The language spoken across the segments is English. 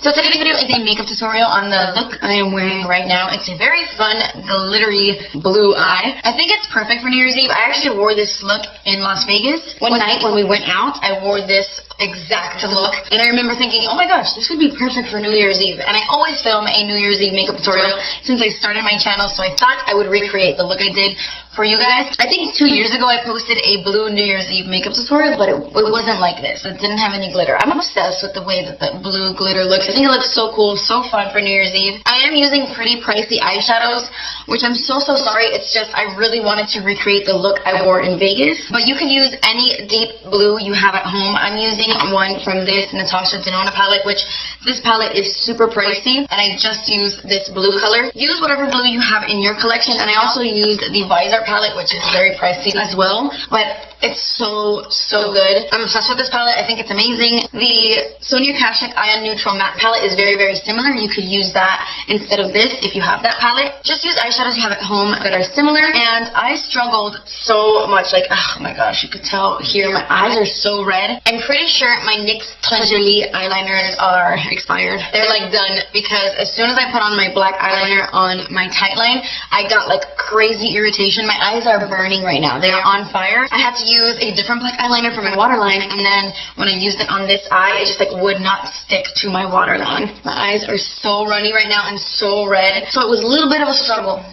So today's video is a makeup tutorial on the look I am wearing right now. It's a very fun, glittery blue eye. I think it's perfect for New Year's Eve. I actually wore this look in Las Vegas. One night when we went out, I wore this exact look. And I remember thinking, oh my gosh, this would be perfect for New Year's Eve. And I always film a New Year's Eve makeup tutorial since I started my channel, so I thought I would recreate the look I did for you guys. I think 2 years ago I posted a blue New Year's Eve makeup tutorial, but it wasn't like this. It didn't have any glitter. I'm obsessed with the way that the blue glitter looks. I think it looks so cool, so fun for New Year's Eve. I am using pretty pricey eyeshadows, which I'm so sorry. It's just I really wanted to recreate the look I wore in Vegas. But you can use any deep blue you have at home. I'm using one from this Natasha Denona palette, which this palette is super pricey, and I just used this blue color. Use whatever blue you have in your collection, and I also used the Visor palette, which is very pricey as well, but it's so good. I'm obsessed with this palette. I think it's amazing. The Sonia Kashuk Ion Neutral Matte palette is very similar. You could use that instead of this if you have that palette. Just use eyeshadows you have at home that are similar, and I struggled so much. Like, oh my gosh, you could tell here my eyes are so red. I'm pretty sure my NYX Treasury eyeliners are expired. They're like done, because as soon as I put on my black eyeliner on my tight line, I got like crazy irritation. My eyes are burning right now. They're on fire. I had to use a different black eyeliner for my waterline, and then when I used it on this eye, it just like would not stick to my waterline. My eyes are so runny right now and so red. So it was a little bit of a struggle.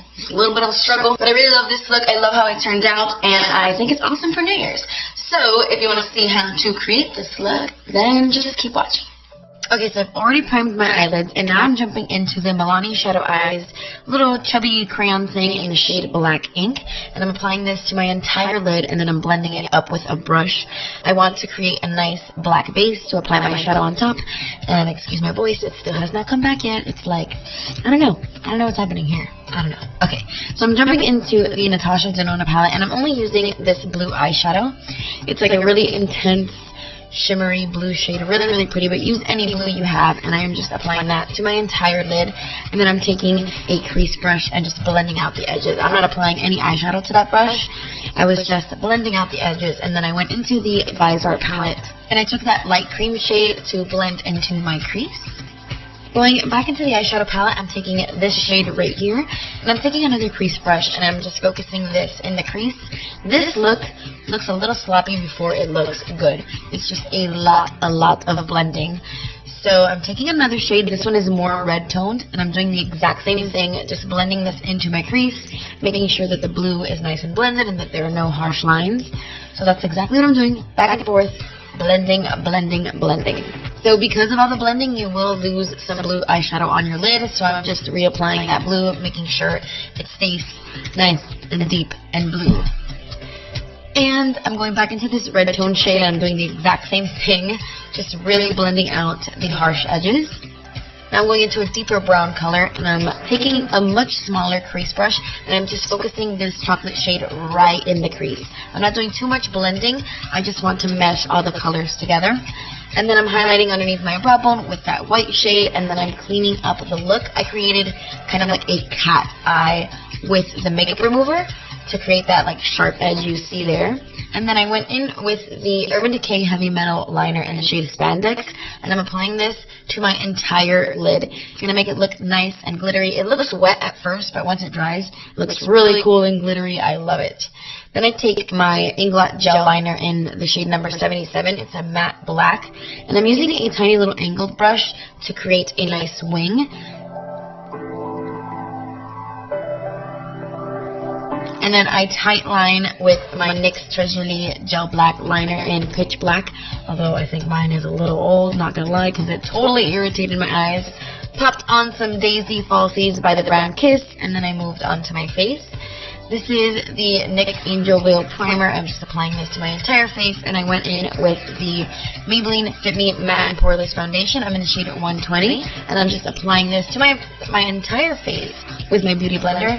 But I really love this look. I love how it turned out, and I think it's awesome for New Year's. So if you want to see how to create this look, then just keep watching. Okay, so I've already primed my eyelids, and now I'm jumping into the Milani Shadow Eyes little chubby crayon thing in the shade Black Ink, and I'm applying this to my entire lid, and then I'm blending it up with a brush. I want to create a nice black base to apply my shadow on top, and excuse my voice, it still has not come back yet. It's like, I don't know what's happening here. I don't know. Okay, so I'm jumping into the Natasha Denona palette, and I'm only using this blue eyeshadow. It's like a really intense, shimmery blue shade, really pretty, but use any blue you have, and I am just applying that to my entire lid, and then I'm taking a crease brush and just blending out the edges. I'm not applying any eyeshadow to that brush. I was just blending out the edges, and then I went into the Visor palette, and I took that light cream shade to blend into my crease. Going back into the eyeshadow palette, I'm taking this shade right here, and I'm taking another crease brush, and I'm just focusing this in the crease. This look looks a little sloppy before it looks good. It's just a lot of blending. So I'm taking another shade. This one is more red toned, and I'm doing the exact same thing, just blending this into my crease, making sure that the blue is nice and blended and that there are no harsh lines. So that's exactly what I'm doing, back and forth, blending. So because of all the blending, you will lose some blue eyeshadow on your lid, so I'm just reapplying that blue, making sure it stays nice and deep and blue. And I'm going back into this red tone shade, and I'm doing the exact same thing, just really blending out the harsh edges. Now I'm going into a deeper brown color, and I'm taking a much smaller crease brush, and I'm just focusing this chocolate shade right in the crease. I'm not doing too much blending. I just want to mesh all the colors together. And then I'm highlighting underneath my brow bone with that white shade, and then I'm cleaning up the look. I created kind of like a cat eye with the makeup remover to create that like sharp edge you see there. And then I went in with the Urban Decay Heavy Metal Liner in the shade Spandex, and I'm applying this to my entire lid. I'm going to make it look nice and glittery. It looks wet at first, but once it dries, it looks really cool and glittery. I love it. Then I take my Inglot Gel Liner in the shade number 77. It's a matte black, and I'm using a tiny little angled brush to create a nice wing. And then I tight line with my NYX Treasury Gel Black Liner in Pitch Black, although I think mine is a little old, not gonna lie, because it totally irritated my eyes. Popped on some Daisy Falsies by the Brown Kiss, and then I moved on to my face. This is the NYX Angel Veil Primer. I'm just applying this to my entire face, and I went in with the Maybelline Fit Me Matte and Poreless Foundation. I'm in the shade 120, and I'm just applying this to my entire face with my Beauty Blender.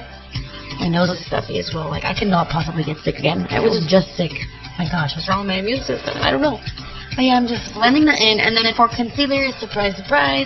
My nose is stuffy as well. Like, I cannot possibly get sick again. I was just sick. My gosh, what's wrong with my immune system? I don't know. But yeah, I'm just blending that in. And then for concealer, surprise,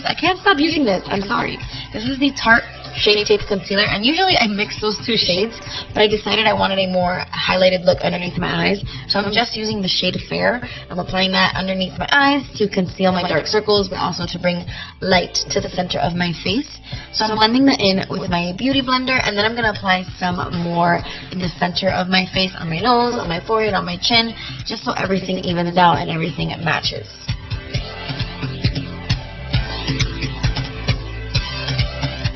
I can't stop using this. I'm sorry. This is the Tarte Shade Tape Concealer, and usually I mix those two shades, but I decided I wanted a more highlighted look underneath my eyes, so I'm just using the shade Fair. I'm applying that underneath my eyes to conceal my dark circles, but also to bring light to the center of my face. So I'm blending that in with my beauty blender, and then I'm going to apply some more in the center of my face, on my nose, on my forehead, on my chin, just so everything evens out and everything matches.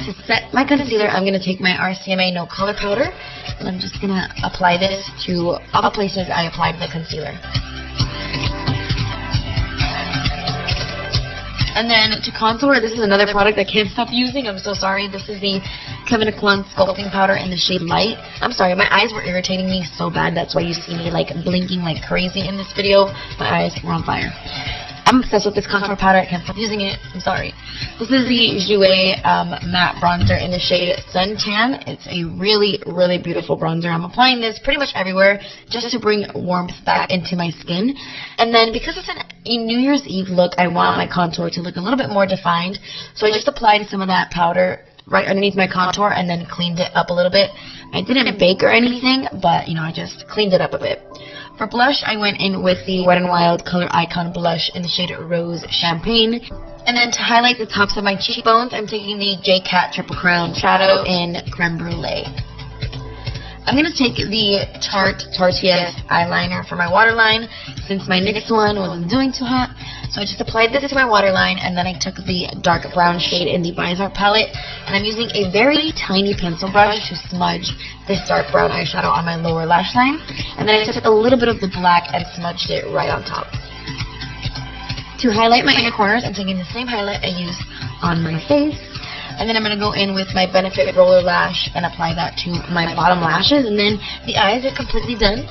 To set my concealer, I'm going to take my RCMA No Color Powder, and I'm just going to apply this to all the places I applied the concealer. And then to contour, this is another product I can't stop using. I'm so sorry. This is the Kevyn Aucoin Sculpting Powder in the shade Light. I'm sorry, my eyes were irritating me so bad. That's why you see me like blinking like crazy in this video. My eyes were on fire. I'm obsessed with this contour powder. I can't stop using it. I'm sorry. This is the Jouer Matte Bronzer in the shade Suntan. It's a really, really beautiful bronzer. I'm applying this pretty much everywhere just to bring warmth back into my skin. And then because it's a New Year's Eve look, I want my contour to look a little bit more defined. So I just applied some of that powder right underneath my contour and then cleaned it up a little bit. I didn't bake or anything, but, you know, I just cleaned it up a bit. For blush, I went in with the Wet n Wild Color Icon Blush in the shade Rose Champagne. And then to highlight the tops of my cheekbones, I'm taking the J-Cat Triple Crown Shadow in Creme Brulee. I'm going to take the Tarte Tortillas eyeliner for my waterline since my NYX one wasn't doing too hot. So I just applied this to my waterline, and then I took the dark brown shade in the Bizarre palette, and I'm using a very tiny pencil brush to smudge this dark brown eyeshadow on my lower lash line. And then I took a little bit of the black and smudged it right on top. To highlight my inner corners, I'm taking the same highlight I used on my face. And then I'm going to go in with my Benefit Roller Lash and apply that to my bottom lashes. And then the eyes are completely done.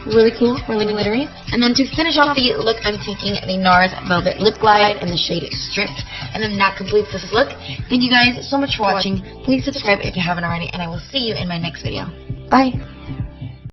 Really cool, really glittery. And then to finish off the look, I'm taking the NARS Velvet Lip Glide in the shade Strip. And then that completes this look. Thank you guys so much for watching. Please subscribe if you haven't already, and I will see you in my next video. Bye!